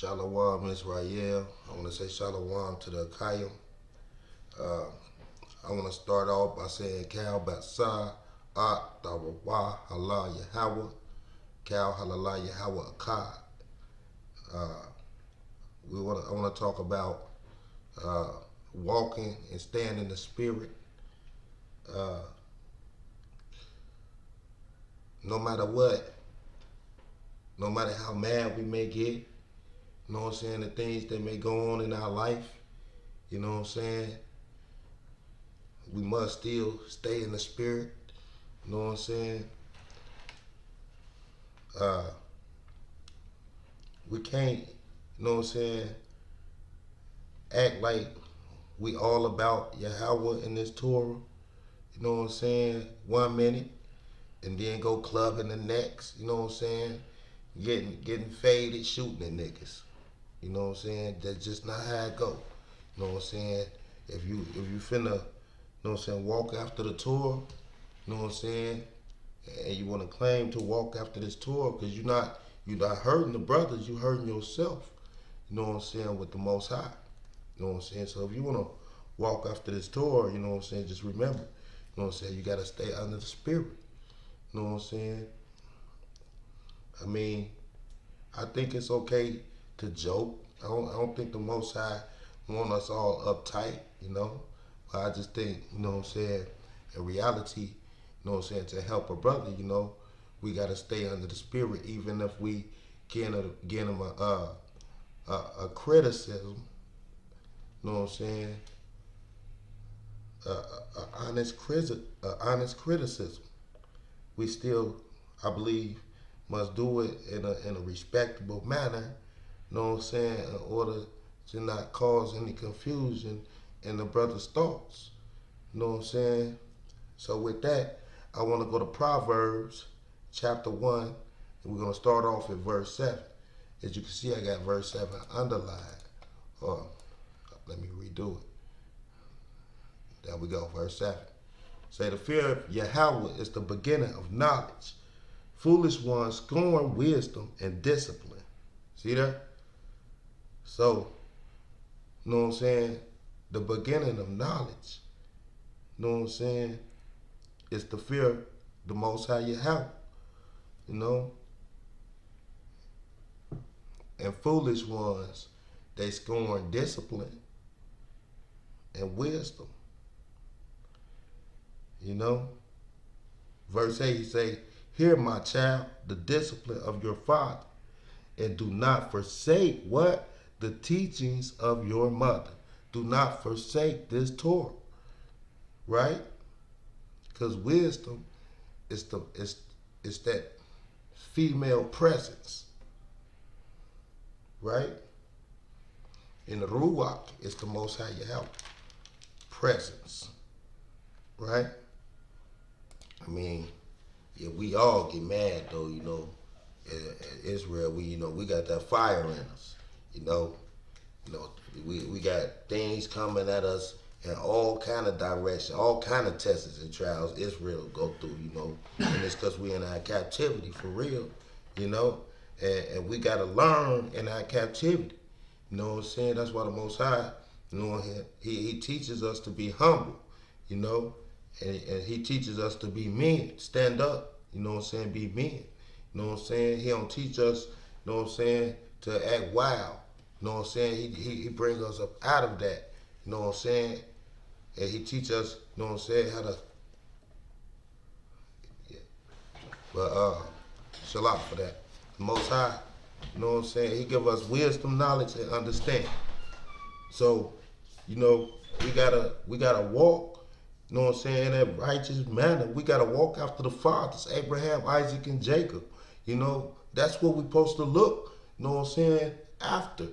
Shalom Israel. I want to say shalom to the Akayim. I want to start off by saying Kal Batsah At Dawah Halal Yahawah. Kal Halal Yahawah achad. I want to talk about walking and staying in the spirit. No matter what, no matter how mad we may get, you know what I'm saying, the things that may go on in our life, you know what I'm saying, we must still stay in the spirit, you know what I'm saying. We can't, you know what I'm saying, act like we all about Yahawah in this Torah, you know what I'm saying, 1 minute, and then go clubbing the next, you know what I'm saying, getting faded, shooting at niggas. You know what I'm saying? That's just not how it go. You know what I'm saying? If you finna, you know what I'm saying, walk after the Torah, you know what I'm saying, and you want to claim to walk after this Torah, because you're not hurting the brothers, you hurting yourself. You know what I'm saying, with the Most High. You know what I'm saying? So if you want to walk after this Torah, you know what I'm saying, just remember, you know what I'm saying, you got to stay under the spirit. You know what I'm saying? I mean, I think it's okay to joke. I don't think the Most High want us all uptight, you know. But I just think, you know what I'm saying, in reality, you know what I'm saying, to help a brother, you know, we got to stay under the spirit, even if we get him a criticism, you know what I'm saying, honest criticism. We still, I believe, must do it in a respectable manner, you know what I'm saying, in order to not cause any confusion in the brother's thoughts. You know what I'm saying? So with that, I want to go to Proverbs chapter 1, and we're going to start off at verse 7. As you can see, I got verse 7 underlined. Let me redo it. There we go, verse 7. Say, the fear of Yahawah is the beginning of knowledge. Foolish ones scorn wisdom and discipline. See that? So, you know what I'm saying? The beginning of knowledge, you know what I'm saying, is the fear of the Most High Yahawah, you know? And foolish ones, they scorn discipline and wisdom, you know? Verse 8, he say, hear, my child, the discipline of your father, and do not forsake what? The teachings of your mother. Do not forsake this Torah, right? Because wisdom is that female presence, right? In the Ruach, it's the Most High Yahawah presence, right? I mean, yeah, we all get mad though, you know. In Israel, we got that fire in us, you know. We got things coming at us in all kind of direction, all kind of tests and trials Israel go through, you know. And it's because we in our captivity for real, you know. And we got to learn in our captivity, you know what I'm saying. That's why the Most High, you know, he teaches us to be humble, you know. And he teaches us to be men, stand up, you know what I'm saying, be men. You know what I'm saying? He don't teach us, you know what I'm saying, to act wild. You know what I'm saying? He brings us up out of that. You know what I'm saying? And he teach us, you know what I'm saying, how to, yeah. But shalom for that. The Most High, you know what I'm saying, he give us wisdom, knowledge, and understanding. So, you know, we gotta walk, you know what I'm saying, in that righteous manner. We gotta walk after the fathers, Abraham, Isaac, and Jacob. You know, that's what we're supposed to look, you know what I'm saying, after.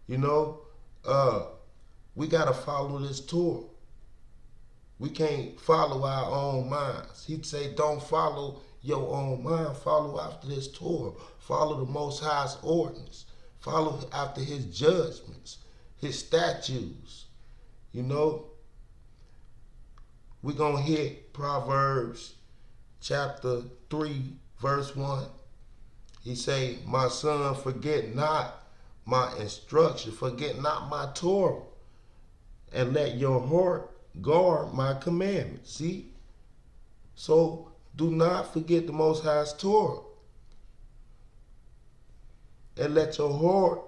You know, we got to follow this Torah. We can't follow our own minds. He'd say, don't follow your own mind. Follow after this Torah. Follow the Most High's ordinance. Follow after his judgments, his statutes. You know, we're going to hit Proverbs chapter 3, verse 1. He say, my son, forget not my instruction, forget not my Torah, and let your heart guard my commandments. See? So do not forget the Most High's Torah. And let your heart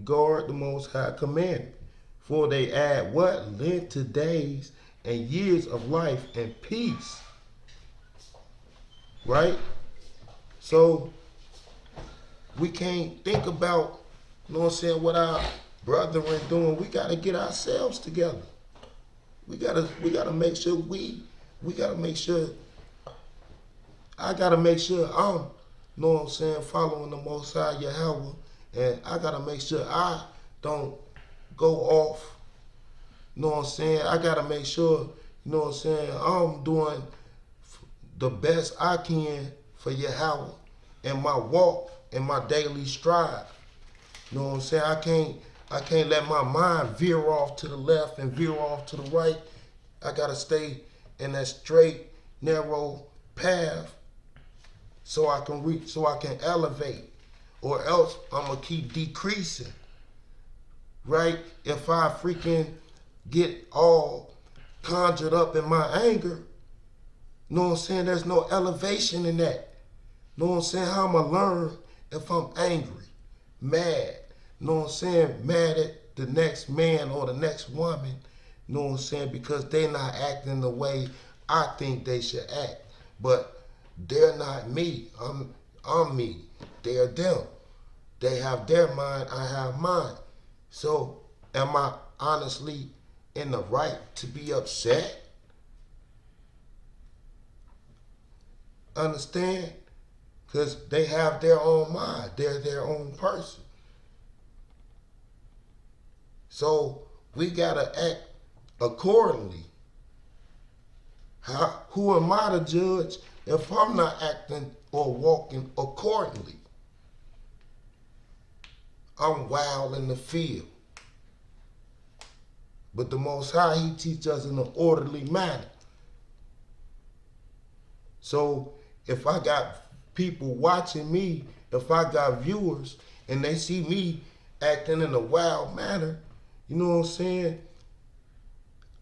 guard the Most High commandment. For they add what? Length to days and years of life and peace. Right? So we can't think about, you know what I'm saying, what our brethren doing. We gotta get ourselves together. We gotta make sure I gotta make sure I'm, you know what I'm saying, following the Most High Yahawah, and I gotta make sure I don't go off, you know what I'm saying. I gotta make sure, you know what I'm saying, I'm doing the best I can for Yahawah and my walk and my daily stride. You know what I'm saying? I can't let my mind veer off to the left and veer off to the right. I gotta stay in that straight, narrow path so I can reach, so I can elevate, or else I'm gonna keep decreasing. Right? If I freaking get all conjured up in my anger, you know what I'm saying, there's no elevation in that. You know what I'm saying? How am I learn if I'm angry, mad, you know what I'm saying, mad at the next man or the next woman, you know what I'm saying, because they're not acting the way I think they should act. But they're not me. I'm me. They're them. They have their mind, I have mine. So am I honestly in the right to be upset? Understand? Because they have their own mind. They're their own person. So we got to act accordingly. Who am I to judge if I'm not acting or walking accordingly? I'm wild in the field. But the Most High, He teaches us in an orderly manner. So if I got people watching me, if I got viewers and they see me acting in a wild manner, you know what I'm saying,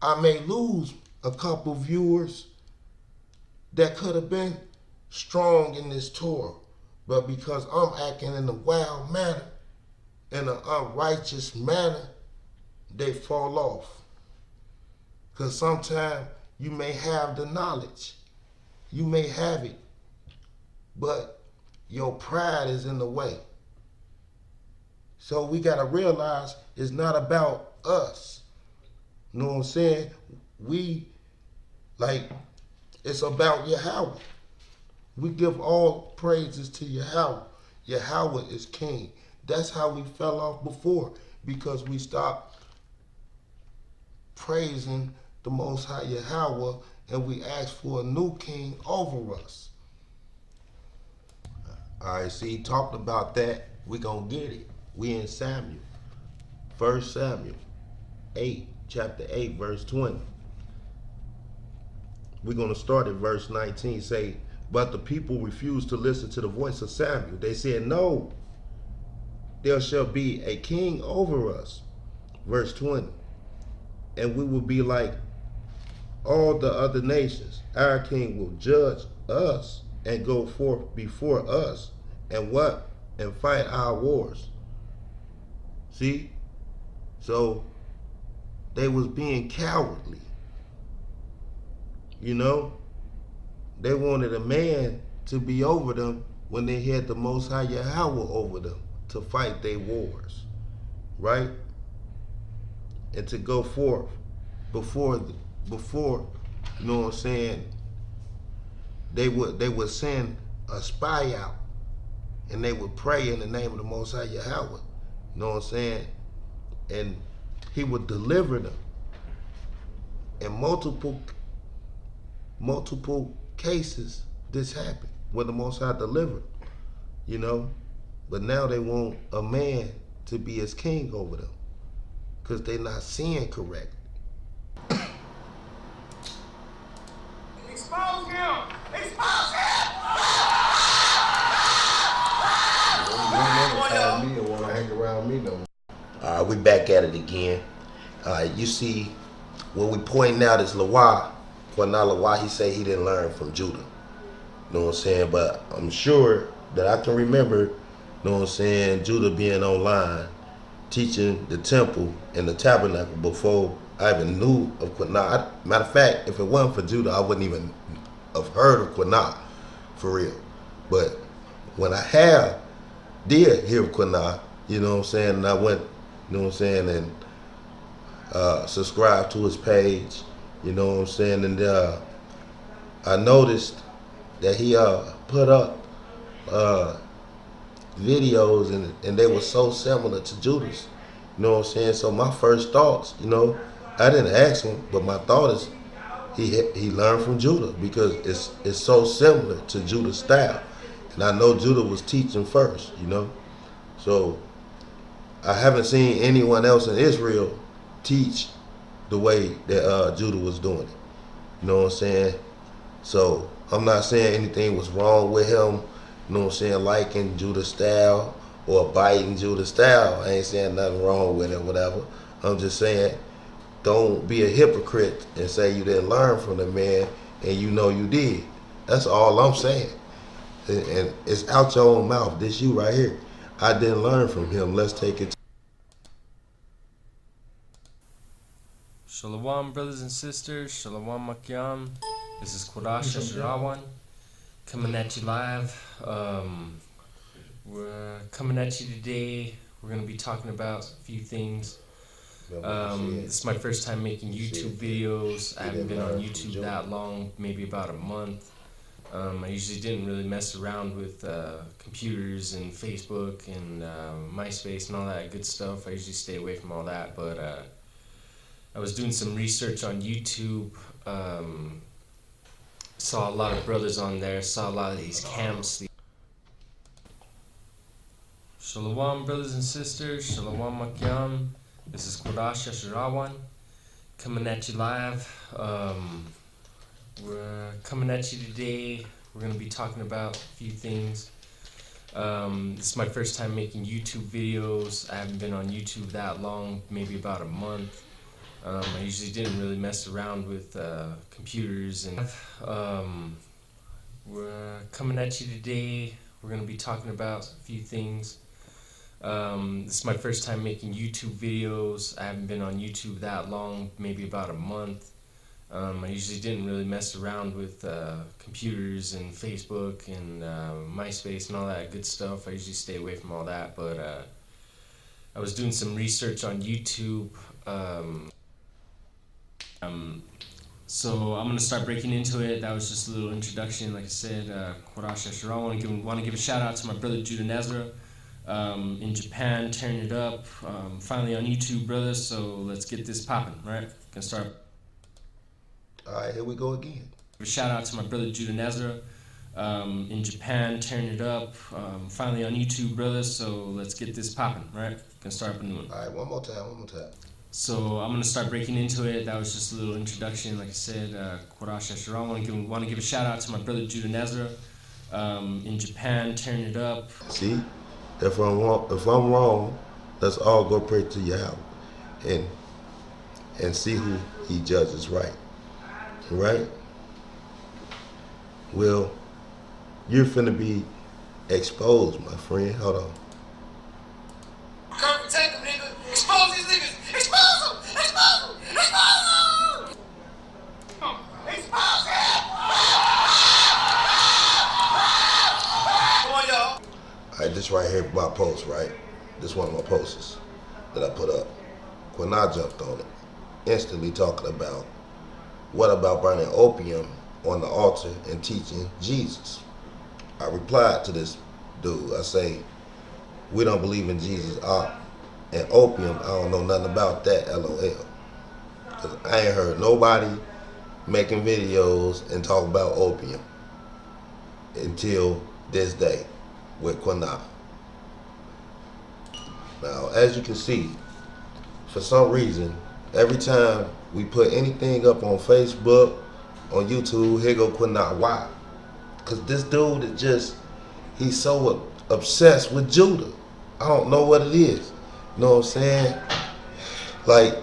I may lose a couple viewers that could have been strong in this Torah. But because I'm acting in a wild manner, in an unrighteous manner, they fall off. Because sometimes you may have the knowledge. You may have it. But your pride is in the way. So we got to realize it's not about us. You know what I'm saying? It's about Yahawah. We give all praises to Yahawah. Yahawah is king. That's how we fell off before, because we stopped praising the Most High Yahawah and we asked for a new king over us. All right, see, talked about that. We gonna get it. We in Samuel. 1 Samuel 8, chapter 8, verse 20. We're gonna start at verse 19. Say, but the people refused to listen to the voice of Samuel. They said, no, there shall be a king over us. Verse 20. And we will be like all the other nations. Our king will judge us and go forth before us and what? And fight our wars. See? So they was being cowardly. You know? They wanted a man to be over them when they had the Most High Yahawah over them to fight their wars. Right? And to go forth before, you know what I'm saying, they would send a spy out and they would pray in the name of the Most High Yahawah. You know what I'm saying? And He would deliver them. In multiple cases, this happened where the Most High delivered, you know. But now they want a man to be as king over them because they're not seeing correct. Expose him! Expose him! You don't never call me or want to hang around me know. All right, we back at it again. You see, what we pointing out is Lawah. He say he didn't learn from Judah. You know what I'm saying? But I'm sure that I can remember, you know what I'm saying, Judah being online teaching the temple and the tabernacle before I even knew of Qanah. Matter of fact, if it wasn't for Judah, I wouldn't even have heard of Qanah for real. But when I did hear of Qanah, you know what I'm saying, and I went, you know what I'm saying, and subscribed to his page, you know what I'm saying, and I noticed that he put up videos and they were so similar to Judah's. You know what I'm saying? So my first thoughts, you know, I didn't ask him, but my thought is he learned from Judah because it's so similar to Judah's style. And I know Judah was teaching first, you know. So I haven't seen anyone else in Israel teach the way that Judah was doing it. You know what I'm saying? So I'm not saying anything was wrong with him, you know what I'm saying, liking Judah's style or biting Judah's style. I ain't saying nothing wrong with it, whatever. I'm just saying, don't be a hypocrite and say you didn't learn from the man and you know you did. That's all I'm saying. And it's out your own mouth. This you right here. I didn't learn from him. Let's take it. Shalom, brothers and sisters. Shalom, Makiam. This is Ira Yah Israel Yahawah coming at you live. We're coming at you today. We're going to be talking about a few things. This is my first time making YouTube videos. I haven't been on YouTube that long, maybe about a month. I usually didn't really mess around with computers and Facebook and MySpace and all that good stuff. I usually stay away from all that, but I was doing some research on YouTube. Saw a lot of brothers on there, saw a lot of these camps. Shalom, brothers and sisters. Shalom, Makiam. This is Ira Yah Israel Yahawah coming at you live. We're coming at you today. We're going to be talking about a few things. This is my first time making YouTube videos. I haven't been on YouTube that long, maybe about a month. I usually didn't really mess around with computers and we're coming at you today. We're going to be talking about a few things. This is my first time making YouTube videos. I haven't been on YouTube that long, maybe about a month. I usually didn't really mess around with computers and Facebook and MySpace and all that good stuff. I usually stay away from all that, but I was doing some research on YouTube. So I'm gonna start breaking into it. That was just a little introduction. Like I said, Ira Yah Israel. I want to give a shout out to my brother Judah Nezra in Japan, tearing it up. Finally on YouTube, brother. So let's get this popping. Right? Gonna start. All right, here we go again. Give a shout out to my brother Judah Nezra in Japan, tearing it up. Finally on YouTube, brother. So let's get this popping. Right? Gonna start up a new one. All right, one more time. So I'm gonna start breaking into it. That was just a little introduction. Like I said, Ira Yah Israel. I want to give a shout out to my brother Judah Nezra in Japan, tearing it up. See, if I'm wrong, let's all go pray to Yahweh and see who he judges right. Right? Well, you're finna be exposed, my friend. Hold on. Come protect them, nigga. Expose these niggas. Expose them. Expose them. Expose them. Expose him. Come on, y'all. All right, this right here, my post, right? This one of my posts that I put up. When I jumped on it, instantly talking about, what about burning opium on the altar and teaching Jesus? I replied to this dude. I say, we don't believe in Jesus. And opium, I don't know nothing about that, LOL. Because I ain't heard nobody making videos and talk about opium until this day with Qanah. Now, as you can see, for some reason, every time we put anything up on Facebook, on YouTube, here go Qanah. Why? Because this dude is just, he's so obsessed with Judah. I don't know what it is. You know what I'm saying? Like,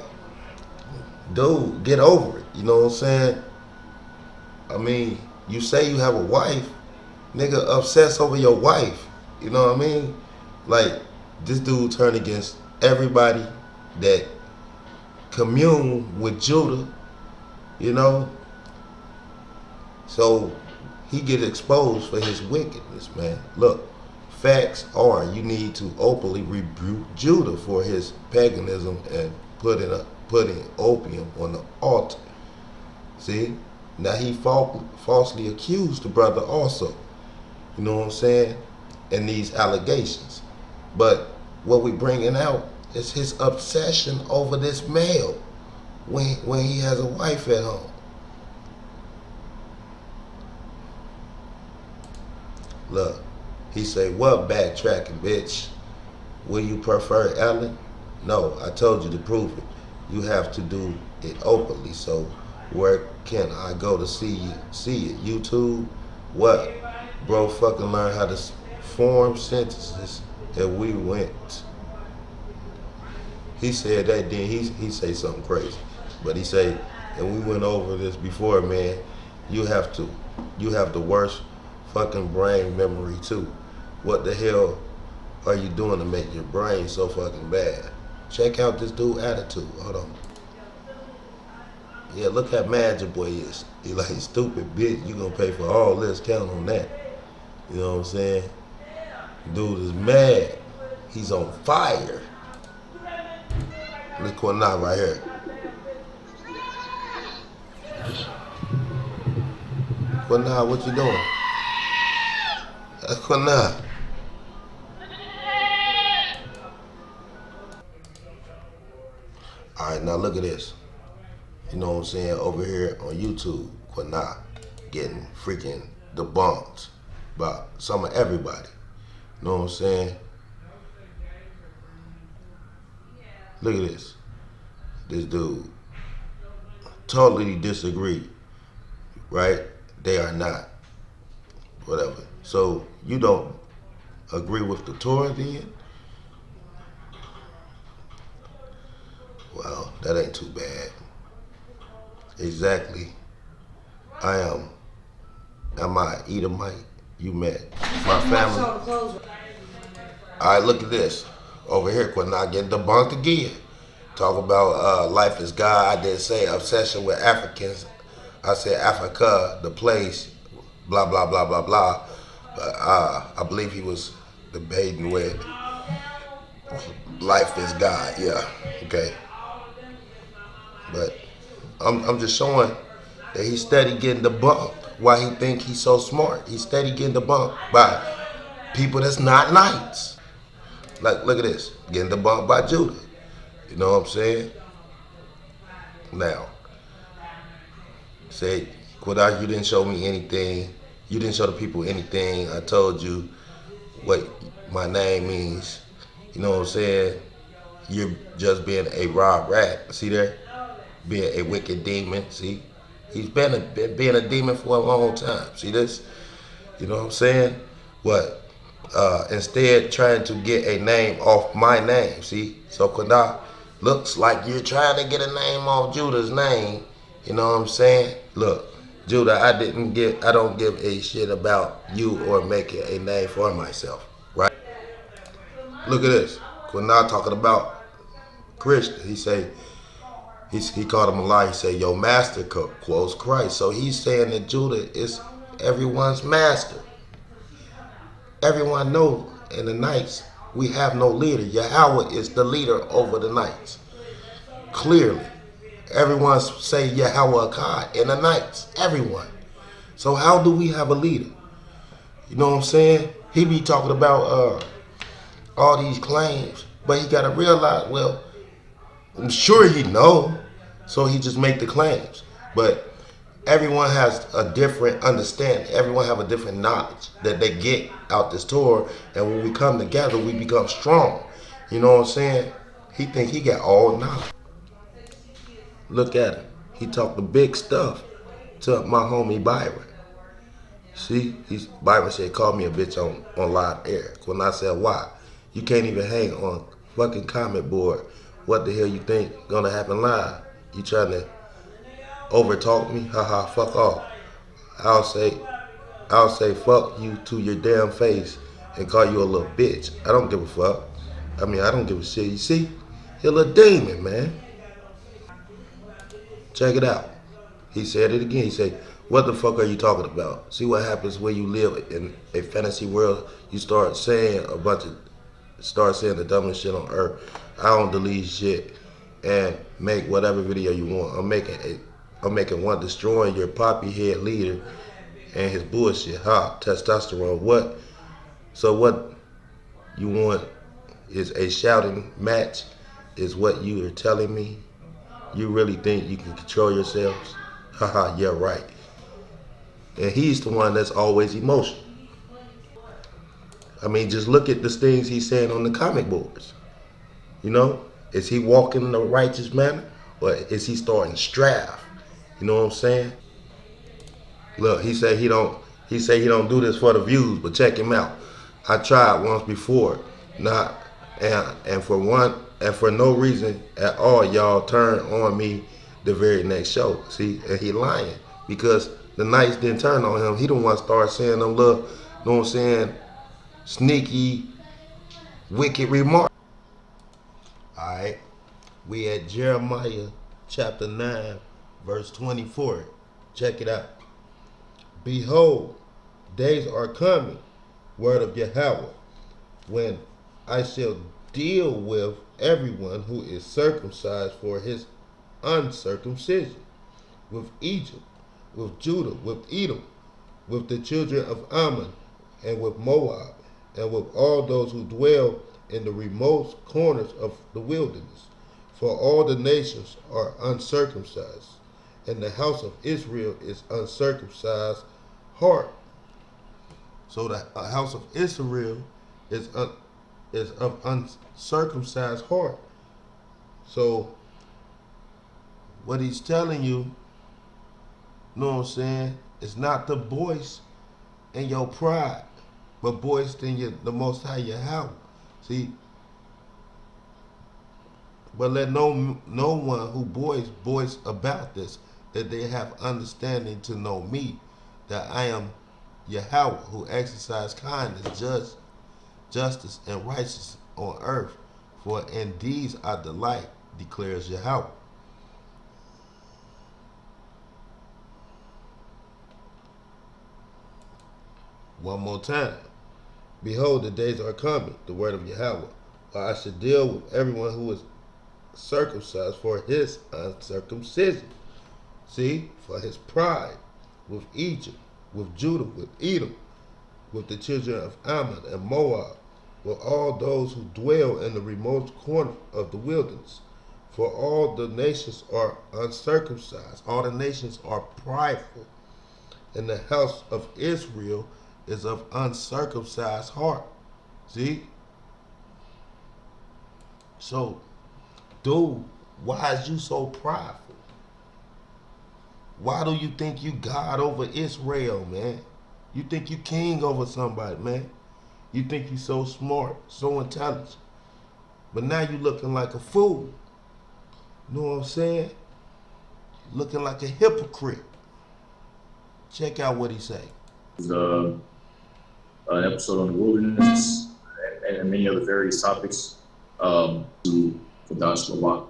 dude, get over it. You know what I'm saying? I mean, you say you have a wife, nigga, obsess over your wife. You know what I mean? Like, this dude turned against everybody that commune with Judah, you know? So he get exposed for his wickedness, man. Look, facts are you need to openly rebuke Judah for his paganism and putting opium on the altar. See? Now he falsely accused the brother also. You know what I'm saying? In these allegations. But what we bringing out is his obsession over this male when he has a wife at home. Look, he say, what backtracking, bitch? Will you prefer Ellen? No, I told you to prove it. You have to do it openly. So where can I go to see it? YouTube? What? Bro, fucking learn how to form sentences. And we went. He said that, then he say something crazy. But he say, and we went over this before, man. You have the worst fucking brain memory too. What the hell are you doing to make your brain so fucking bad? Check out this dude attitude. Hold on. Yeah, look how mad your boy is. He like, stupid bitch, you gonna pay for all this, count on that. You know what I'm saying? Dude is mad. He's on fire. Look what now right here. What now? What you doing? That's what now. Alright, now look at this. You know what I'm saying? Over here on YouTube, Quana getting freaking debunked by some of everybody. You know what I'm saying? Look at this. This dude totally disagree, right? They are not. Whatever. So you don't agree with the Torah then? Well, that ain't too bad. Exactly. Am I Edomite? You met my family. Alright, look at this. Over here, quit not getting debunked again. Talk about life is God. I didn't say obsession with Africans. I said Africa, the place, blah, blah, blah, blah, blah. But I believe he was debating with life is God. Yeah, okay. But I'm just showing that he's steady getting debunked. Why he think he's so smart? He's steady getting debunked by people that's not nice. Like, look at this, getting debunked by Judah. You know what I'm saying? Now, say, Quadah, you didn't show me anything. You didn't show the people anything. I told you what my name means. You know what I'm saying? You're just being a raw rat. See there? Being a wicked demon. See? He's been being a demon for a long time. See this? You know what I'm saying? What? Instead, trying to get a name off my name. See? So Quadah, looks like you're trying to get a name off Judah's name. You know what I'm saying? Look, Judah, I don't give a shit about you or making a name for myself. Right? Look at this. Quadah talking about Christian. He say, he called him a lie. He said, your master quotes Christ. So he's saying that Judah is everyone's master. Everyone knows in the nights we have no leader. Yahawah is the leader over the nights. Clearly. Everyone say Yahawah achad in the nights. Everyone. So how do we have a leader? You know what I'm saying? He be talking about all these claims, but he got to realize, well, I'm sure he know, so he just make the claims. But everyone has a different understanding. Everyone have a different knowledge that they get out this Torah, and when we come together, we become strong. You know what I'm saying? He think he got all knowledge. Look at him. He talked the big stuff to my homie Byron. See, Byron said, call me a bitch on live air. When I said, why? You can't even hang on fucking comment board. What the hell you think gonna happen live? You trying to overtalk me? Haha, fuck off. I'll say I'll say fuck you to your damn face and call you a little bitch. I don't give a fuck. I don't give a shit. You see? You're a little demon, man. Check it out. He said it again. He said, what the fuck are you talking about? See what happens when you live in a fantasy world? You start saying the dumbest shit on earth. I don't delete shit and make whatever video you want. I'm making one destroying your poppy head leader and his bullshit. Ha, testosterone. What? So what you want is a shouting match? Is what you are telling me? You really think you can control yourselves? Haha, yeah, right. And he's the one that's always emotional. Just look at the things he's saying on the comic boards. You know, is he walking in a righteous manner, or is he starting strife? You know what I'm saying? Look, he say he don't do this for the views, but check him out. I tried once before, not and for no reason at all, y'all turn on me the very next show. See, and he lying because the Knights didn't turn on him. He don't want to start saying them little, you know what I'm saying, sneaky, wicked remarks. All right, we at Jeremiah chapter 9, verse 24. Check it out. Behold, days are coming, word of Yahawah, when I shall deal with everyone who is circumcised for his uncircumcision, with Egypt, with Judah, with Edom, with the children of Ammon, and with Moab, and with all those who dwell in the remote corners of the wilderness. For all the nations are uncircumcised, and the house of Israel is uncircumcised heart. So the house of Israel is of uncircumcised heart. So what he's telling you, you know what I'm saying, is not the voice in your pride, but voiced in the Most High Yahawah. See, but let no one who voice about this, that they have understanding to know me, that I am Yahawah, who exercise kindness, justice, and righteousness on earth. For in these I delight, declares Yahawah. One more time. Behold, the days are coming, the word of Yahawah, while I should deal with everyone who is circumcised for his uncircumcision. See, for his pride, with Egypt, with Judah, with Edom, with the children of Ammon and Moab, with all those who dwell in the remote corner of the wilderness. For all the nations are uncircumcised, all the nations are prideful, and the house of Israel is of uncircumcised heart. See? So, dude, why is you so prideful? Why do you think you God over Israel, man? You think you king over somebody, man? You think you so smart, so intelligent. But now you looking like a fool. You know what I'm saying? Looking like a hypocrite. Check out what he say. An episode on the wilderness and many other various topics for Dash Lawak.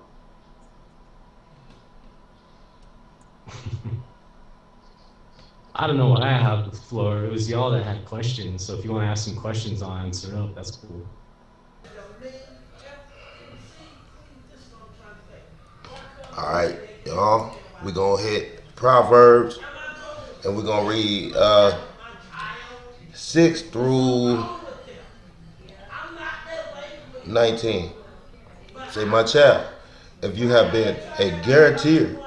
I don't know what I have the floor. It was y'all that had questions. So if you want to ask some questions, I'll answer up. That's cool. All right, y'all. We're going to hit Proverbs, and we're going to read 6 through 19. Say, my child, if you have been a guarantor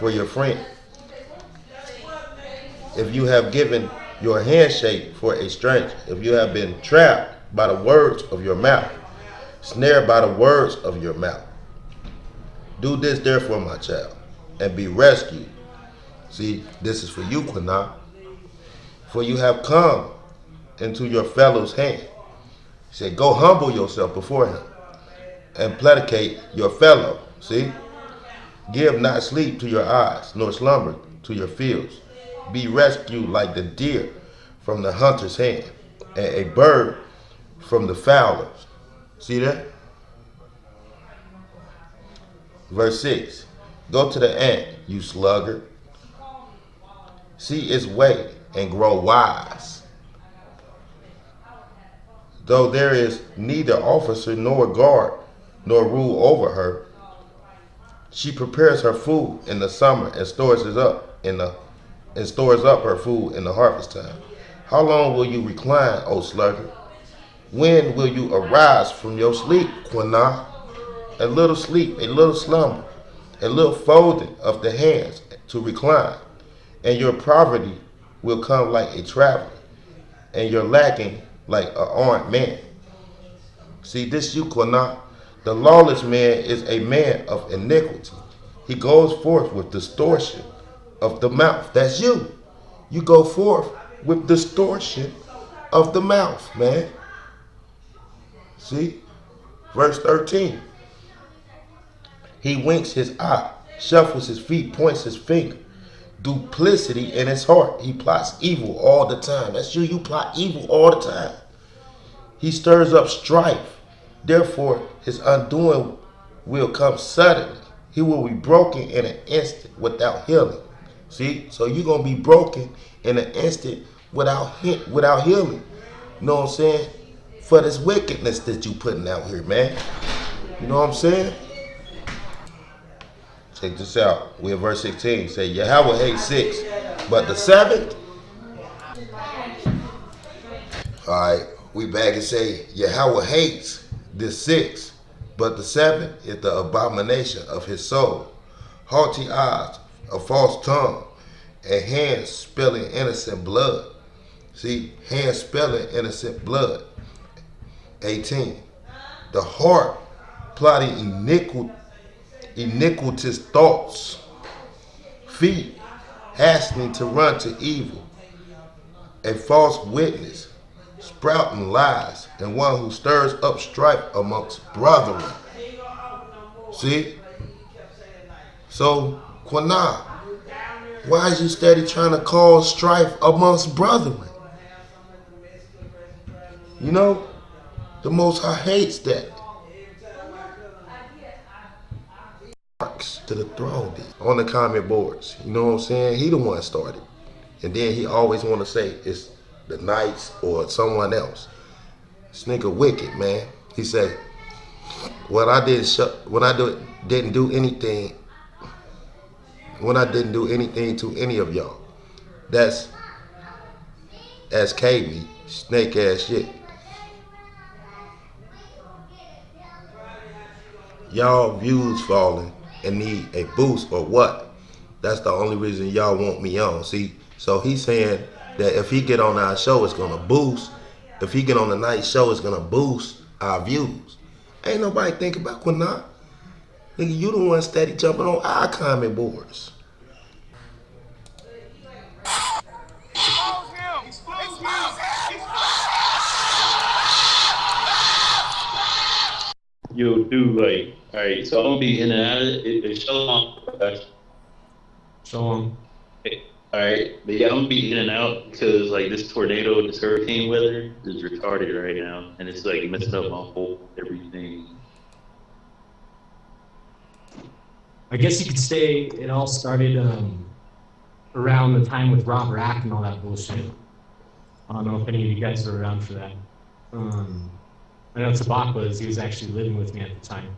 for your friend, if you have given your handshake for a stranger, if you have been trapped by the words of your mouth, snared by the words of your mouth, do this therefore, my child, and be rescued. See, this is for you, Qanah. For you have come into your fellow's hand. He said, go humble yourself before him, and placate your fellow. See? Give not sleep to your eyes, nor slumber to your fields. Be rescued like the deer from the hunter's hand, and a bird from the fowler's. See that? Verse 6. Go to the ant, you sluggard. See its way and grow wise. Though there is neither officer nor guard nor rule over her, she prepares her food in the summer and stores up her food in the harvest time. How long will you recline, O sluggard? When will you arise from your sleep, Quanah? A little sleep, a little slumber, a little folding of the hands to recline, and your poverty will come like a traveler, and your lacking like an armed man. See, this you, Quanah. The lawless man is a man of iniquity. He goes forth with distortion of the mouth. That's you. You go forth with distortion of the mouth, man. See? Verse 13. He winks his eye, shuffles his feet, points his finger. Duplicity in his heart. He plots evil all the time. That's you. You plot evil all the time. He stirs up strife. Therefore, his undoing will come suddenly. He will be broken in an instant without healing. See? So you're going to be broken in an instant without healing. You know what I'm saying? For this wickedness that you putting out here, man. You know what I'm saying? Check this out. We're in verse 16. Say, Yahweh hates 6, but the 7th. All right. We back and say, Yahweh hates this 6, but the 7th is the abomination of his soul. Haughty eyes, a false tongue, and hands spilling innocent blood. See, hands spilling innocent blood. 18. The heart plotting iniquitous thoughts. Feet hastening to run to evil. A false witness, sprouting lies, and one who stirs up strife amongst brethren. See? So, Quanah, why is you steady trying to cause strife amongst brethren? You know, the Most High hates that. To the throne on the comment boards. You know what I'm saying? He the one started. And then he always want to say it's the Knights or someone else. This nigga wicked, man. He said, when I didn't do anything to any of y'all, that's me, snake ass shit. Y'all views falling and need a boost or what? That's the only reason y'all want me on. See, so he's saying that if he get on our show, it's gonna boost. If he get on the night show, it's gonna boost our views. Ain't nobody think about Quanah. Nigga, you the one steady jumping on our comment boards. Yo, dude, like, all right, so I'm gonna be in and out of it. Show him. All right, but yeah, I'm gonna be in and out because like this tornado, this hurricane weather is retarded right now, and it's like messing up my whole everything. I guess you could say it all started around the time with Rob Rack and all that bullshit. I don't know if any of you guys were around for that. I know Tabak was. He was actually living with me at the time.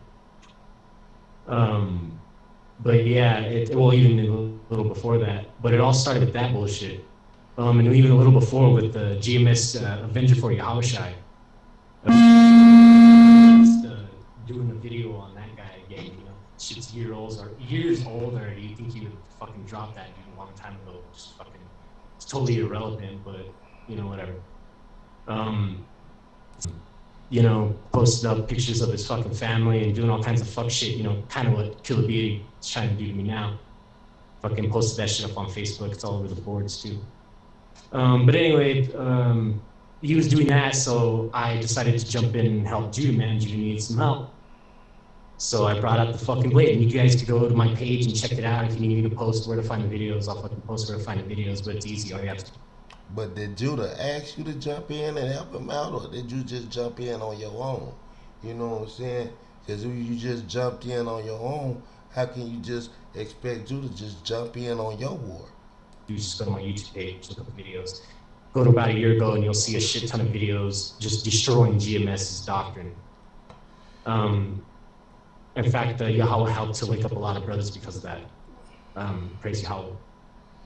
But yeah, even a little before that. But it all started with that bullshit. And even a little before with the GMS Avenger for Yahawah. Doing a video on that guy again, you know. Shit's years old already. You think he would fucking drop that dude a long time ago. Just fucking, it's totally irrelevant, but, you know, whatever. You know, posted up pictures of his fucking family and doing all kinds of fuck shit, you know, kind of what Killer Beauty is trying to do to me now. Fucking posted that shit up on Facebook. It's all over the boards, too. But anyway, he was doing that, so I decided to jump in and help Judy, man. Judy needs some help. So I brought out the fucking blade, and you guys could go to my page and check it out. If you need me to post where to find the videos, I'll fucking post where to find the videos, but it's easy. All you have to. But did Judah ask you to jump in and help him out, or did you just jump in on your own? You know what I'm saying? Because if you just jumped in on your own, how can you just expect Judah to just jump in on your war? You just go to my YouTube page, look up the videos. Go to about a year ago, and you'll see a shit ton of videos just destroying GMS's doctrine. In fact, Yahweh helped to wake up a lot of brothers because of that. Praise Yahweh.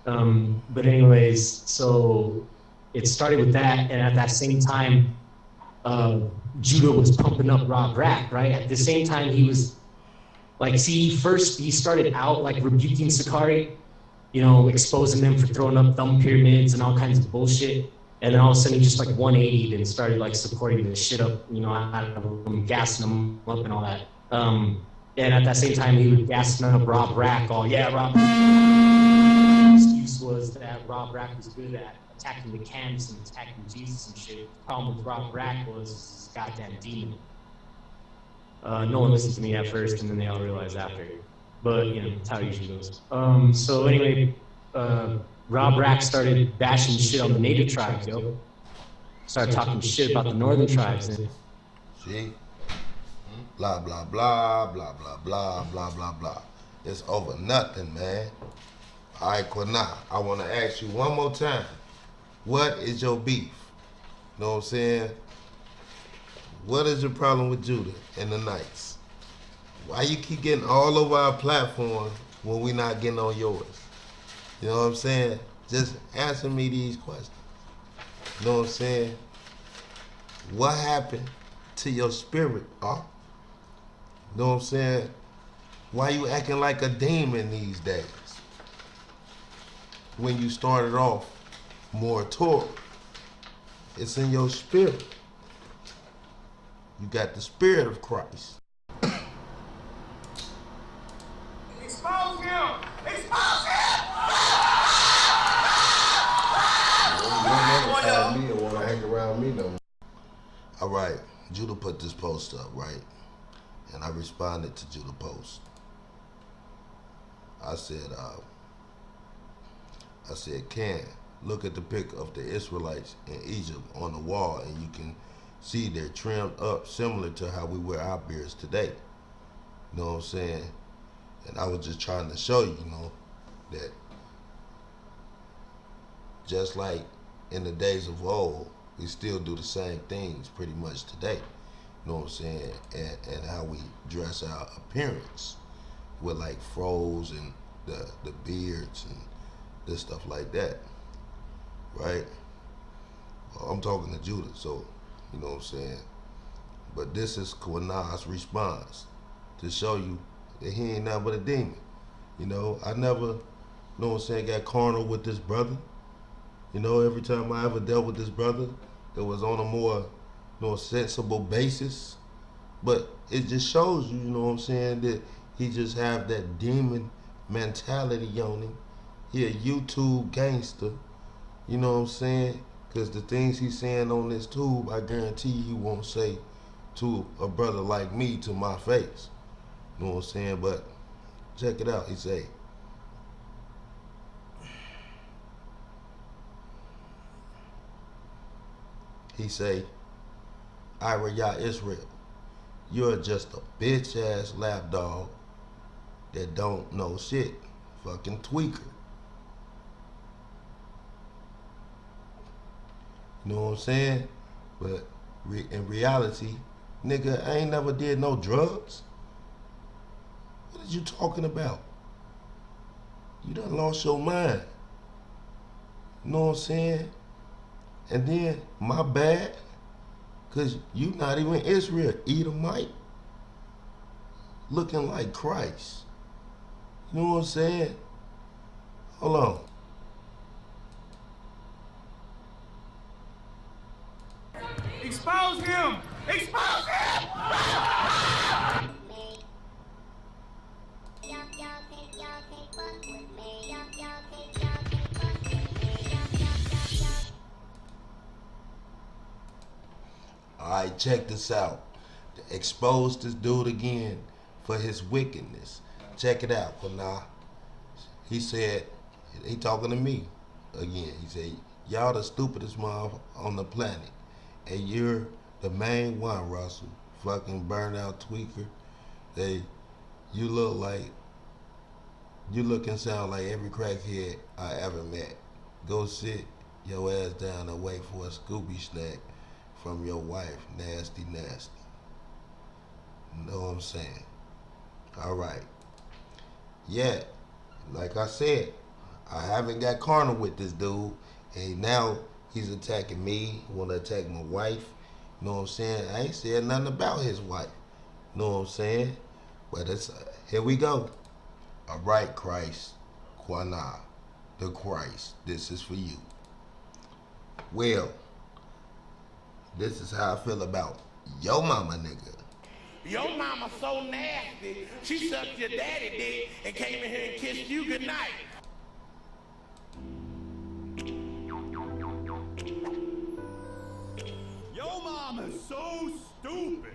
But anyways, so it started with that, and at that same time, Judah was pumping up Rob Rack, right? At the same time, he was like, see, first he started out like rebuking Sakari, you know, exposing them for throwing up thumb pyramids and all kinds of bullshit. And then all of a sudden he just like 180'd and started like supporting the shit up, you know, out of them, gassing them up and all that. And at that same time, he was gassing up Rob Rack, all, yeah, Rob. The excuse was that Rob Rack was good at attacking the camps and attacking Jesus and shit. The problem with Rob Rack was this goddamn demon. No one listened to me at first, and then they all realized after. But, you know, that's how it usually goes. So anyway, Rob Rack started bashing shit on the native tribes, yo. Started talking shit about the northern tribes. And See? Blah, blah, blah, blah, blah, blah, blah, blah, blah. It's over nothing, man. All right, Qanah, I want to ask you one more time. What is your beef? You know what I'm saying? What is your problem with Judah and the Knights? Why you keep getting all over our platform when we not getting on yours? You know what I'm saying? Just answer me these questions. You know what I'm saying? What happened to your spirit, huh? You know what I'm saying? Why you acting like a demon these days? When you started off more Torah. It's in your spirit. You got the spirit of Christ. Expose him! Expose him! Me or want to hang around me no more. All right, Judah put this post up, right? And I responded to Judah post. I said, Ken, look at the pic of the Israelites in Egypt on the wall, and you can see they're trimmed up similar to how we wear our beards today. You know what I'm saying? And I was just trying to show you, you know, that just like in the days of old, we still do the same things pretty much today. You know what I'm saying? And how we dress our appearance with like froze and the beards and this stuff like that. Right? Well, I'm talking to Judah, so you know what I'm saying? But this is Qanah's response to show you that he ain't nothing but a demon. You know, I never, you know what I'm saying, got carnal with this brother. You know, every time I ever dealt with this brother, it was on a more, you know, sensible basis. But it just shows you, you know what I'm saying, that he just have that demon mentality on him. He a YouTube gangster, you know what I'm saying? Because the things he's saying on this tube, I guarantee he won't say to a brother like me to my face. You know what I'm saying? But check it out. He say, Ira Yah Israel, you're just a bitch ass lapdog that don't know shit. Fucking tweaker. You know what I'm saying? But in reality, nigga, I ain't never did no drugs. What is you talking about? You done lost your mind. You know what I'm saying? And then, my bad, because you not even Israel, Edomite, looking like Christ. You know what I'm saying? Hold on. Expose him! Expose him! Alright, check this out. Expose this dude again for his wickedness. Check it out, Qana. He said, he talking to me again. He said, y'all the stupidest mother on the planet. And you're the main one, Russell. Fucking burned out tweaker. You look and sound like every crackhead I ever met. Go sit your ass down and wait for a Scooby snack from your wife. Nasty, nasty. Know what I'm saying? All right. Yeah, like I said, I haven't got carnal with this dude, and now he's attacking me. Want to attack my wife? You know what I'm saying? I ain't said nothing about his wife. You know what I'm saying? But it's here we go. All right, Christ, Qana, the Christ. This is for you. Well, this is how I feel about your mama, nigga. Your mama so nasty, she sucked your daddy dick and came in here and kissed you goodnight. Your mom is so stupid.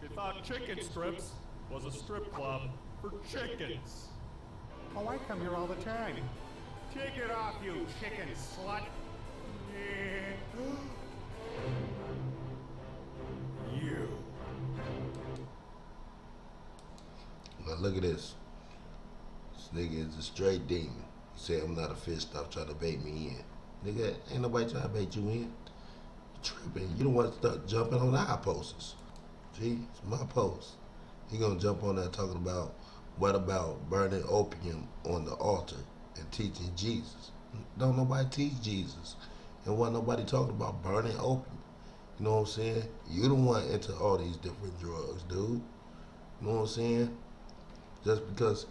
She thought chicken strips was a strip club for chickens. Oh, I come here all the time. Take it off, you chicken slut. Yeah. You. Now look at this. This nigga is a straight demon. He said I'm not a fish, stop trying to bait me in. Nigga, ain't nobody trying to bait you in. You tripping. You don't want to start jumping on our posters. Gee, it's my post. He gonna jump on there talking about what about burning opium on the altar and teaching Jesus. Don't nobody teach Jesus. And wasn't nobody talking about burning opium. You know what I'm saying? You the one into all these different drugs, dude. You know what I'm saying? Just because,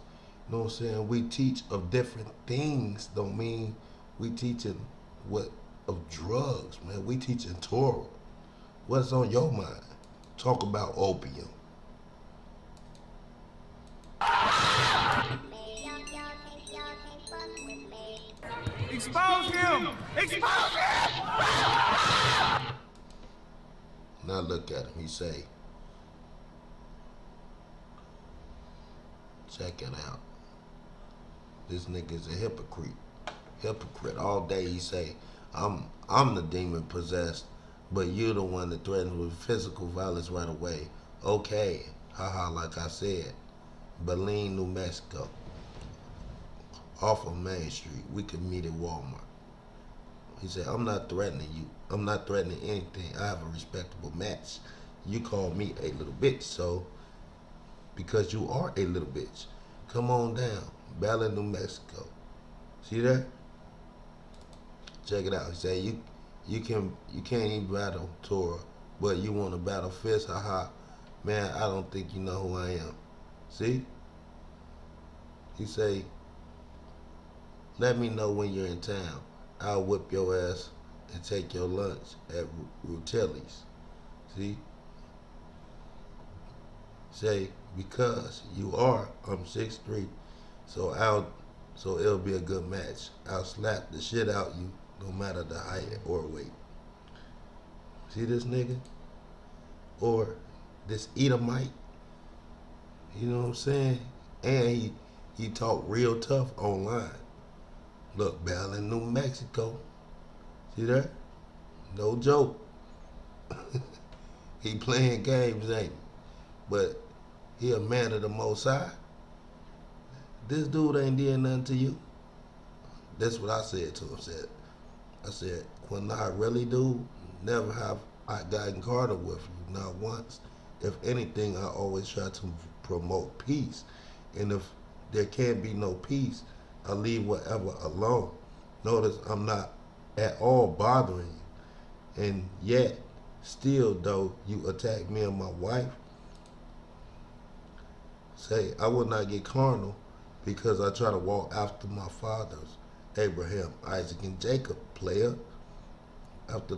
you know what I'm saying, we teach of different things don't mean we teaching what of drugs, man. We teaching Torah. What's on your mind? Talk about opium. Expose him! Expose him! Now look at him. He say, check it out. This nigga is a hypocrite. Hypocrite. All day he say, I'm the demon possessed, but you the one that threatens with physical violence right away. Okay. Haha, like I said. Belen, New Mexico. Off of Main Street. We could meet at Walmart. He said, I'm not threatening you. I'm not threatening anything. I have a respectable match. You call me a little bitch, so because you are a little bitch. Come on down. Belen, New Mexico. See that? Check it out. He said, you can't even battle Torah, but you want to battle fist? Haha. Man, I don't think you know who I am. See? He say, let me know when you're in town. I'll whip your ass and take your lunch at Rutelli's. See? Say, because you are, I'm 6'3", so it'll be a good match. I'll slap the shit out you, no matter the height or weight. See this nigga? Or this Edomite? You know what I'm saying? And he talk real tough online. Look, Belen, New Mexico. See that? No joke. He playing games, ain't he? But he a man of the Most High. This dude ain't did nothing to you. That's what I said to him. I said, when I really do, never have I gotten carnal with you, not once. If anything, I always try to promote peace. And if there can't be no peace, I leave whatever alone. Notice I'm not at all bothering you. And yet, still though, you attack me and my wife. Say, I will not get carnal because I try to walk after my fathers, Abraham, Isaac, and Jacob, player. After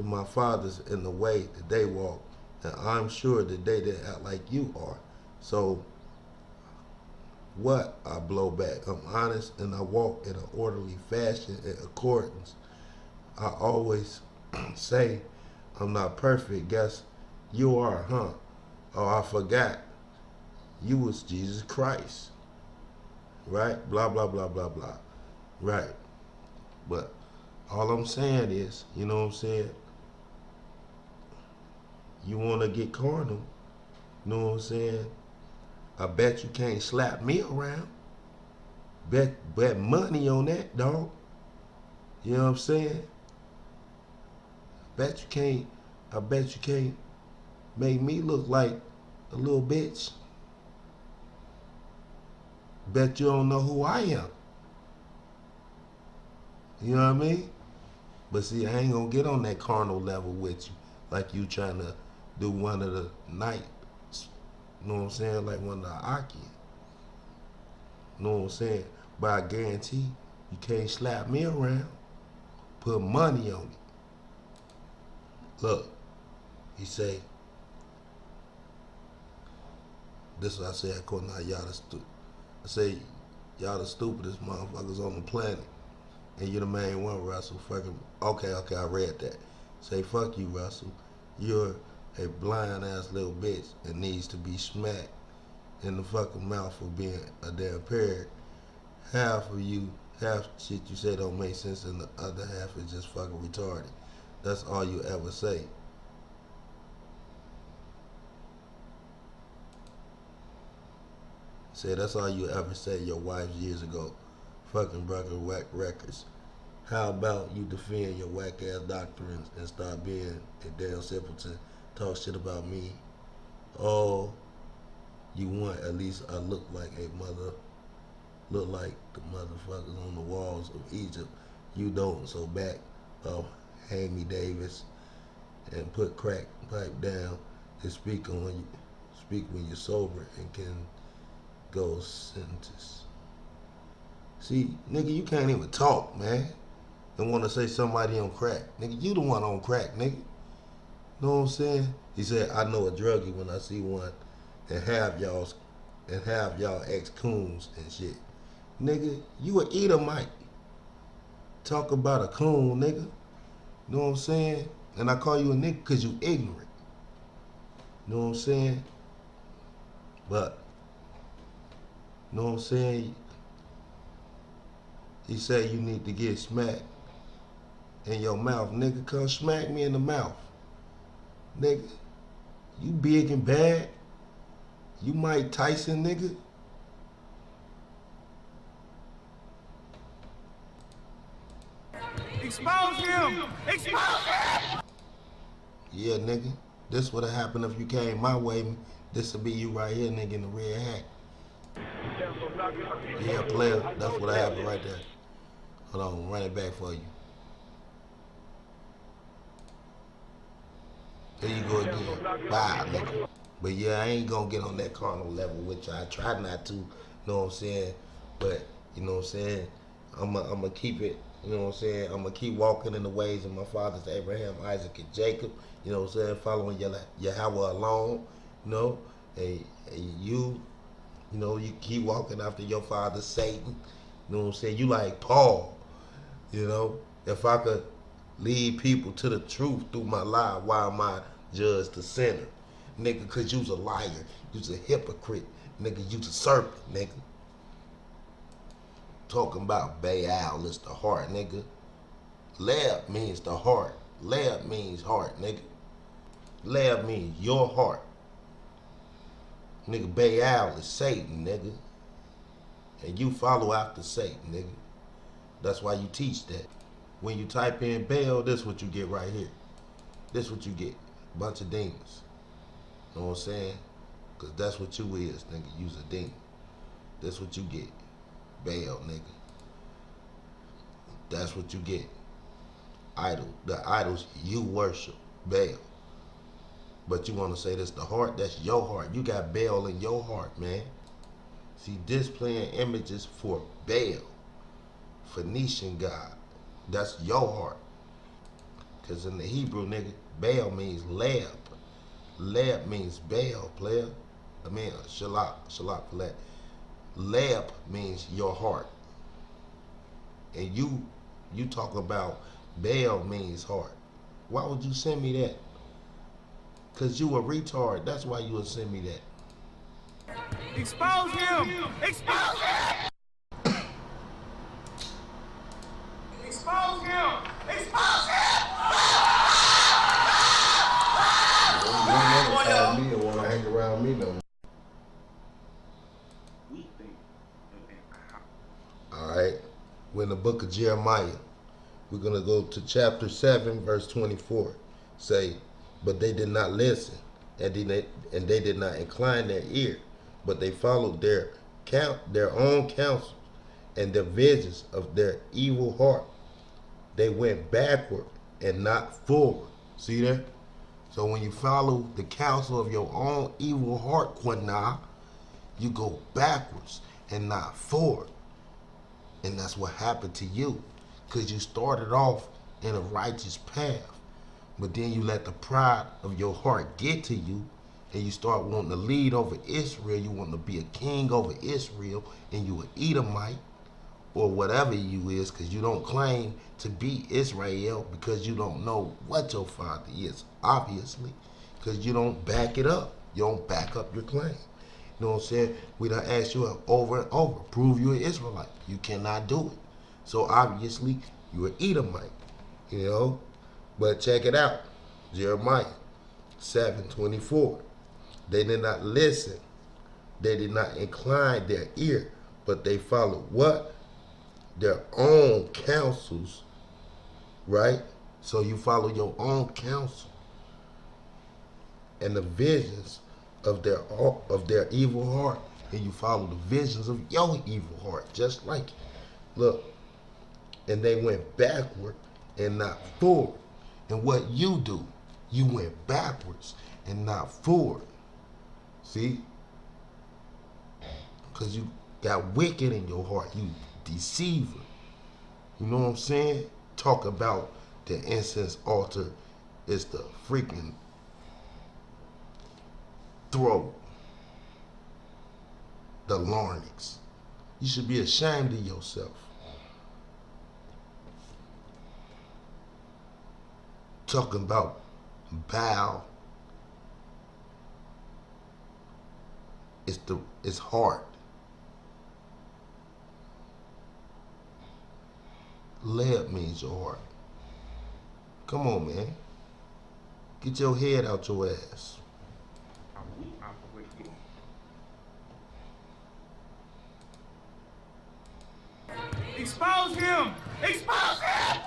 my fathers in the way that they walk. And I'm sure that they didn't act like you are. So, what? I blow back. I'm honest and I walk in an orderly fashion in accordance. I always say I'm not perfect. Guess you are, huh? Oh, I forgot. You was Jesus Christ. Right? Blah, blah, blah, blah, blah. Right. But all I'm saying is, you know what I'm saying? You want to get carnal, you know what I'm saying? I bet you can't slap me around. Bet money on that, dog. You know what I'm saying? I bet you can't make me look like a little bitch. Bet you don't know who I am. You know what I mean? But see, I ain't gonna get on that carnal level with you, like you trying to do one of the nights. You know what I'm saying? Like one of the achad. You know what I'm saying? But I guarantee you can't slap me around. Put money on it. Look, he say, this is what I say, according to y'all the stupid. I say, y'all the stupidest motherfuckers on the planet. And you're the main one, Russell. Fucking, okay, I read that. Say, fuck you, Russell. You're a blind ass little bitch that needs to be smacked in the fucking mouth for being a damn parrot. Half shit you say don't make sense, and the other half is just fucking retarded. That's all you ever say. Say that's all you ever say your wife years ago. Fucking brother whack records. How about you defend your whack ass doctrines and stop being a damn simpleton? Talk shit about me. Oh, you want at least I look like the motherfuckers on the walls of Egypt. You don't, so back hang me Davis and put crack pipe down and speak when you're sober and can go sentence. See, nigga, you can't even talk, man, and want to say somebody on crack. Nigga, you the one on crack, nigga. Know what I'm saying? He said, I know a druggie when I see one, and have y'all ex-coons and shit. Nigga, you a Edomite. Talk about a coon, nigga. Know what I'm saying? And I call you a nigga because you ignorant. Know what I'm saying? But, know what I'm saying? He said you need to get smacked in your mouth. Nigga, come smack me in the mouth. Nigga, you big and bad. You Mike Tyson, nigga. Expose him! Expose him! Yeah, nigga. This would have happened if you came my way. This would be you right here, nigga, in the red hat. Yeah, player. That's what happened right there. Hold on, run it back for you. There you go again. Bye, nigga. But yeah, I ain't gonna get on that carnal level with you. I try not to, you know what I'm saying? But, you know what I'm saying? I'ma keep it, you know what I'm saying? I'ma keep walking in the ways of my fathers, Abraham, Isaac, and Jacob, you know what I'm saying? Following Yahawah alone, you know? And you know, you keep walking after your father, Satan, you know what I'm saying? You like Paul, you know? If I could lead people to the truth through my lie, why am I judged the sinner? Nigga, cause you's a liar, you's a hypocrite, nigga, you's a serpent, nigga. Talking about Baal is the heart, nigga. Leb means the heart. Leb means heart, nigga. Leb means your heart. Nigga, Baal is Satan, nigga. And you follow after Satan, nigga. That's why you teach that. When you type in Baal, this what you get right here. This what you get. Bunch of demons. Know what I'm saying? Because that's what you is, nigga. You's a demon. That's what you get. Baal, nigga. That's what you get. Idol. The idols you worship. Baal. But you want to say this the heart? That's your heart. You got Baal in your heart, man. See, displaying images for Baal. Phoenician god. That's your heart. Because in the Hebrew, nigga, Baal means Leb. Leb means Baal, player. I mean, Shalak for that. Leb means your heart. And you talk about Baal means heart. Why would you send me that? Cause you a retard. That's why you would send me that. Expose him! Expose him! Expose him! Expose him! You never call me and want to hang around me no more. Alright. We're in the book of Jeremiah. We're going to go to chapter 7, verse 24. Say, but they did not listen, and they did not incline their ear, but they followed their own counsel and the visions of their evil heart. They went backward and not forward. See there? So when you follow the counsel of your own evil heart, Qana, you go backwards and not forward. And that's what happened to you. Because you started off in a righteous path. But then you let the pride of your heart get to you. And you start wanting to lead over Israel. You want to be a king over Israel. And you an Edomite. Or whatever you is. Because you don't claim to be Israel. Because you don't know what your father is. Obviously. Because you don't back it up. You don't back up your claim. You know what I'm saying? We done asked you over and over. Prove you're an Israelite. You cannot do it. So obviously, you're an Edomite. You know? But check it out. Jeremiah 7:24. They did not listen. They did not incline their ear. But they followed what? Their own counsels. Right? So you follow your own counsel. And the visions of their evil heart, and you follow the visions of your evil heart, just like it. Look, and they went backward and not forward. And what you do, you went backwards and not forward. See? Because you got wicked in your heart, you deceiver. You know what I'm saying? Talk about the incense altar is the freaking throat, the larynx. You should be ashamed of yourself. Talking about bow. It's hard. Leb means your heart. Come on, man. Get your head out your ass. Expose him! Expose him!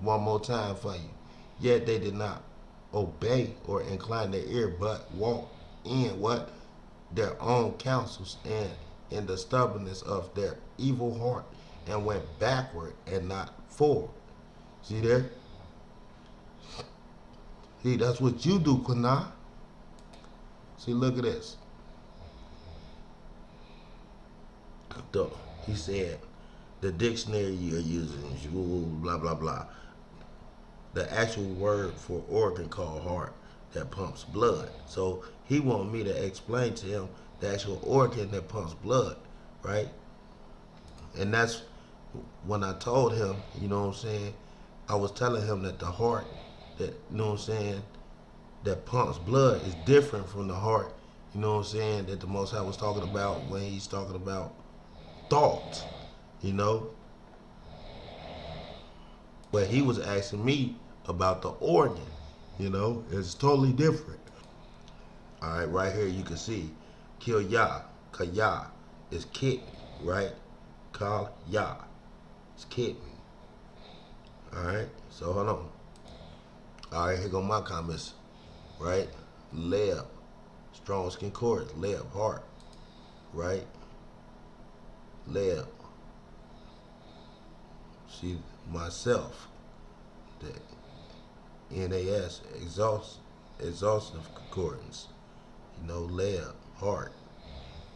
One more time for you. Yet they did not obey or incline their ear, but walk in what? Their own counsels and in the stubbornness of their evil heart, and went backward and not forward. See there? See, that's what you do, Qana. See, look at this. He said, the dictionary you're using is blah, blah, blah. The actual word for organ called heart that pumps blood. So he wanted me to explain to him the actual organ that pumps blood, right? And that's when I told him, you know what I'm saying, I was telling him that the heart that, you know what I'm saying, that pumps blood is different from the heart, you know what I'm saying, that the Most High was talking about when he's talking about thoughts, you know. But he was asking me about the organ, you know. It's totally different. All right, right here you can see kill Yah, Kaya is kidney, right? Kal Yah is kidney. All right, so hold on. All right, here go my comments, right? Leb, Strong's Concordance, Leb, heart, right? Leb. See, myself, the NAS, exhaustive concordance, you know, Leb, heart,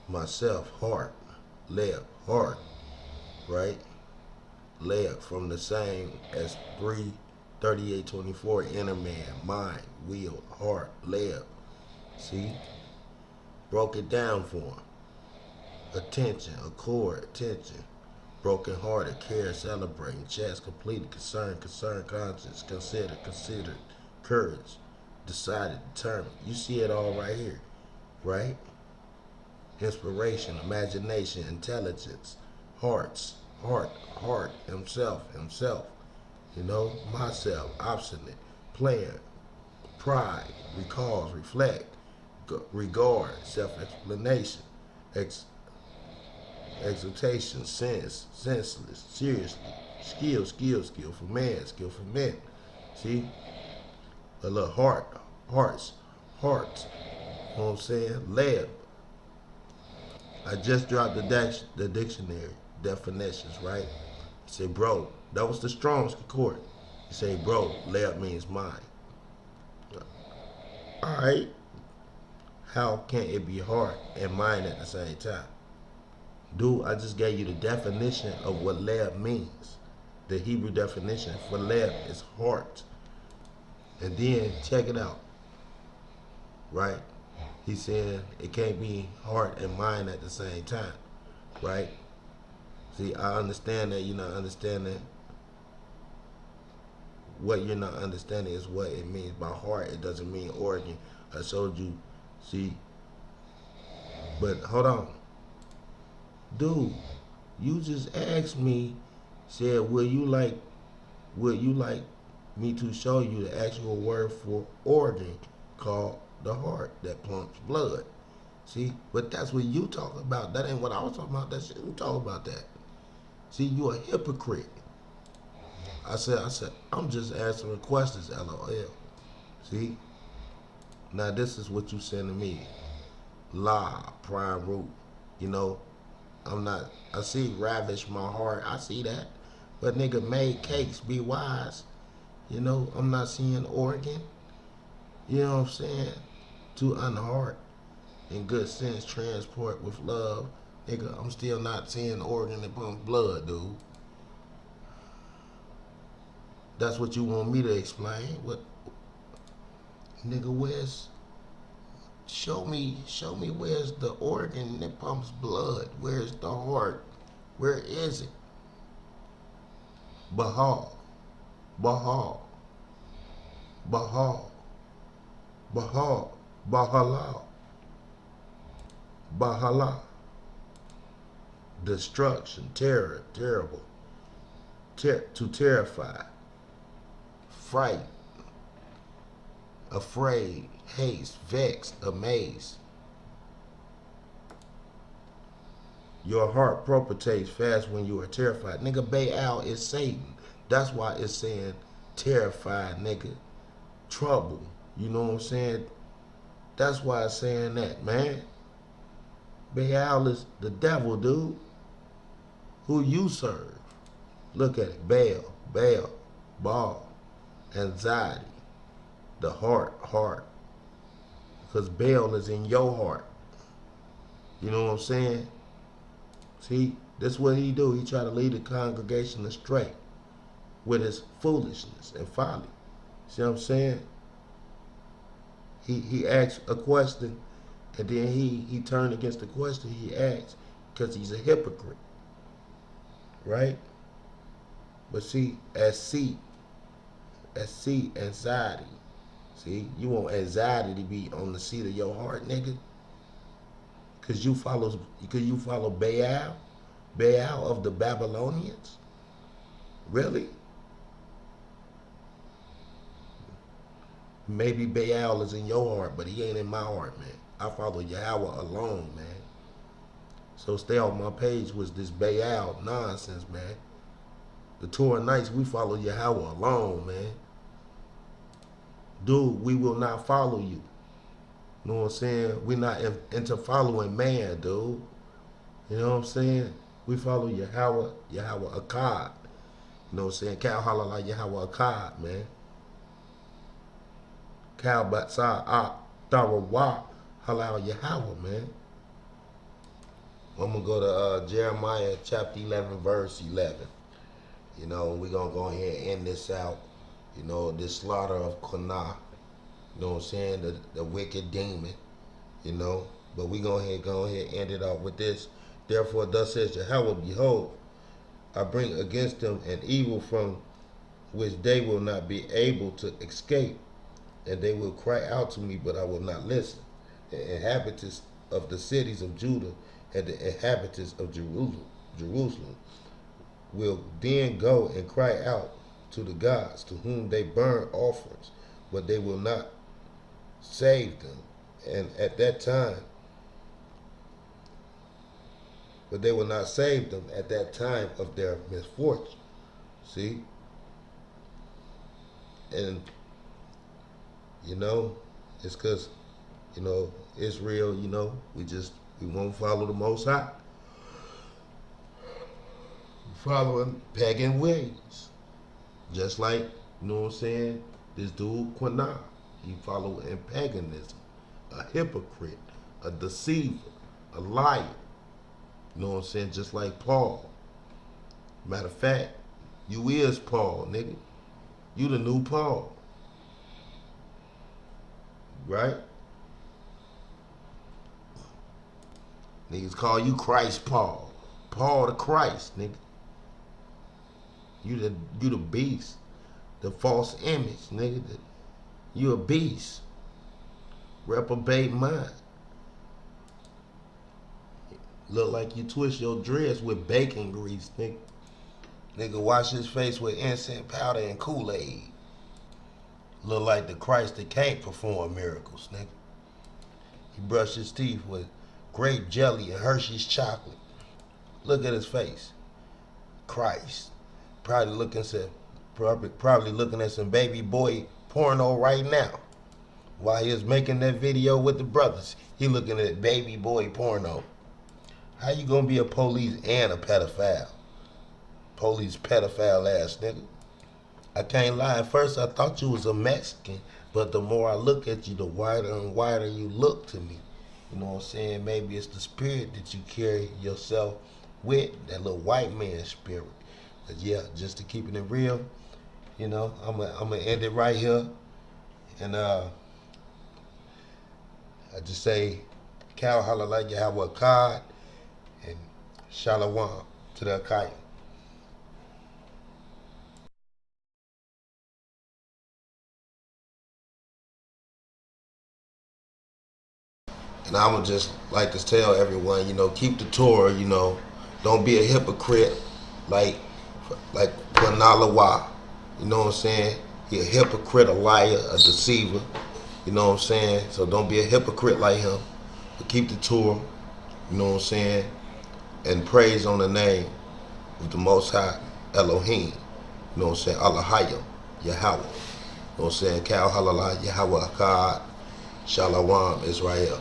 myself, heart, Leb, heart, right? Leb from the same as 3:38:24, inner man, mind, will, heart, Leb. See? Broke it down for him. Attention, accord, attention. Broken hearted, care, celebrating, chest, completed, concern, conscience, considered, courage, decided, determined. You see it all right here, right? Inspiration, imagination, intelligence, heart, himself, you know, myself, obstinate, player, pride, recalls, reflect, regard, self-explanation, exaltation, senseless, seriously, skill for men. See? A little hearts. You know what I'm saying? Lab. I just dropped the dictionary definitions, right? He said, bro, that was the Strong's Concordance. He said, bro, lab means mind. All right. How can it be heart and mind at the same time? Dude, I just gave you the definition of what lab means. The Hebrew definition for lab is heart. And then check it out, right? He said it can't be heart and mind at the same time, right? See, I understand that you're not understanding. What you're not understanding is what it means by heart. It doesn't mean organ. I showed you, see. But hold on. Dude, you just asked me, said, would you like me to show you the actual word for organ called the heart that pumps blood? See, but that's what you talk about. That ain't what I was talking about. That shit, you talk about that. See, you a hypocrite. I said, I'm just answering questions, LOL. See? Now this is what you sending me. La, prime root. You know, I see ravish my heart. I see that. But nigga made cakes, be wise. You know, I'm not seeing organ. You know what I'm saying? To unheart in good sense, transport with love. Nigga, I'm still not seeing organ that pumps blood, dude. That's what you want me to explain. What, nigga, show me where's the organ that pumps blood? Where's the heart? Where is it? Bahal. Bahala. Destruction, terror, terrible. To terrify. Fright. Afraid, haste, vexed, amazed. Your heart palpitates fast when you are terrified. Nigga, Baal is Satan. That's why it's saying terrified, nigga. Trouble. You know what I'm saying? That's why it's saying that, man. Baal is the devil, dude. Who you serve. Look at it. Baal. Anxiety. The heart. Because Baal is in your heart. You know what I'm saying? See, that's what he do. He try to lead the congregation astray with his foolishness and folly. See what I'm saying? He asks a question, and then he turned against the question he asked because he's a hypocrite. Right? But see, anxiety. See, you want anxiety to be on the seat of your heart, nigga? Cause you follow Baal of the Babylonians? Really? Maybe Baal is in your heart, but he ain't in my heart, man. I follow Yahawah alone, man. So stay off my page with this Baal nonsense, man. The Torah Nights, we follow Yahawah alone, man. Dude, we will not follow you. You know what I'm saying? We're not into following man, dude. You know what I'm saying? We follow Yahawah achad. You know what I'm saying? Kal halala Yahawah achad, man. Kal batsah tarawah halal Yahawah, man. I'm going to go to Jeremiah chapter 11, verse 11. You know, we're going to go ahead and end this out. You know, this slaughter of Qanah. You know what I'm saying? The wicked demon. You know. But we go ahead and end it off with this. Therefore, thus says Yahawah, behold, I bring against them an evil from which they will not be able to escape, and they will cry out to me, but I will not listen. The inhabitants of the cities of Judah and the inhabitants of Jerusalem will then go and cry out to the gods to whom they burn offerings, but they will not save them. And at that time, but they will not save them at that time of their misfortune. See? And, you know, it's because, you know, Israel, you know, we won't follow the Most High. We're following pagan ways. Just like, you know what I'm saying, this dude Qana, he followed in paganism. A hypocrite, a deceiver, a liar. You know what I'm saying? Just like Paul. Matter of fact, you is Paul, nigga. You the new Paul. Right? Niggas call you Christ Paul. Paul the Christ, nigga. You the beast. The false image, nigga. You a beast. Reprobate mind. Look like you twist your dreads with bacon grease, nigga. Nigga wash his face with incense powder and Kool-Aid. Look like the Christ that can't perform miracles, nigga. He brushed his teeth with grape jelly and Hershey's chocolate. Look at his face. Christ. Probably looking at some baby boy porno right now. While he was making that video with the brothers, he looking at baby boy porno. How you gonna be a police and a pedophile? Police pedophile ass nigga. I can't lie, at first I thought you was a Mexican, but the more I look at you, the wider and wider you look to me. You know what I'm saying? Maybe it's the spirit that you carry yourself with, that little white man spirit. But yeah, just to keep it real, you know, I'm gonna end it right here. And I just say, Cal Halallah Yahawah achad, and Shalom to the achad. And I would just like to tell everyone, you know, keep the Torah, you know, don't be a hypocrite like Qana, you know what I'm saying? He a hypocrite, a liar, a deceiver, you know what I'm saying? So don't be a hypocrite like him, but keep the Torah, you know what I'm saying? And praise on the name of the Most High Elohim, you know what I'm saying? Allahayim, Yahawah, you know what I'm saying? Kal Halallah Yahawah achad, Shalom Israel.